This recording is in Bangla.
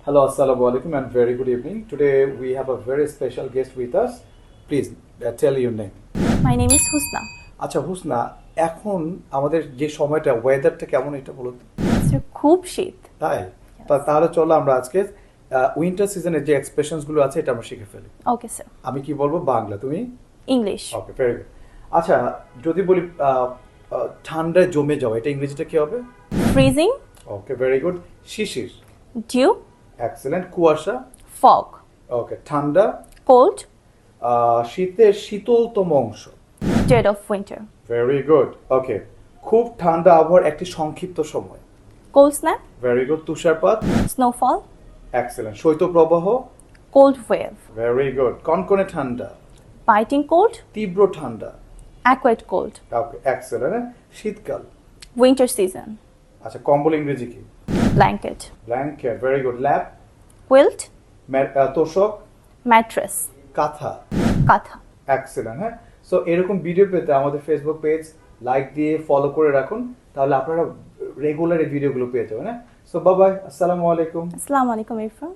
Hello, assalamu alaikum, and very good evening. Today we have a very special guest with us. Please tell your name. My name is Husna. আচ্ছা হুসনা, এখন আমাদের যে সময়টা ওয়েদারটা কেমন এটা বলো তো? Sir, খুব শীত। তাই তাহলে চলো আমরা আজকে উইন্টার সিজনের যে এক্সপ্রেশনস গুলো আছে এটা আমরা শিখে ফেলি। Okay, sir. আমি কি বলবো বাংলা, তুমি? English. ওকে, ভেরি গুড। আচ্ছা, যদি বলি ঠান্ডায় জমে যাওয়া, এটা ইংরেজিটা কি হবে? Freezing. Okay, very good. শিশির। Dew. এক্সেলেন্ট। কুয়াশা। Fog. ওকে, ঠান্ডা। Cold. শীতের শীতলতম অংশ। Dead of winter. Very good. Okay, খুব ঠান্ডা আবহাওয়ার একটি সংক্ষিপ্ত সময়। Cold snap. Very good. তুষারপাত। Snowfall. এক্সেলেন্ট। শৈত্যপ্রবাহ। Cold wave. Very good. কনকনে ঠান্ডা। Biting cold. তীব্র ঠান্ডা। Acrid cold. Okay, excellent. শীতকাল। Winter season. আচ্ছা, কম্বল ইংরেজি কি? Blanket. ব্ল্যাঙ্কেট। Very good. ল্যাপ। Quilt. তোষক। Mattress. কাঁথা। Katha. এক্সেলেন্ট। হ্যাঁ, সো এরকম ভিডিও পেতে আমাদের ফেসবুক পেজ লাইক দিয়ে ফলো করে রাখুন, তাহলে আপনারা রেগুলার এই ভিডিওগুলো পেয়ে যাবেন। হ্যাঁ, সো বাই বাই, আসসালামু আলাইকুম। Assalamu alaikum, Irfan.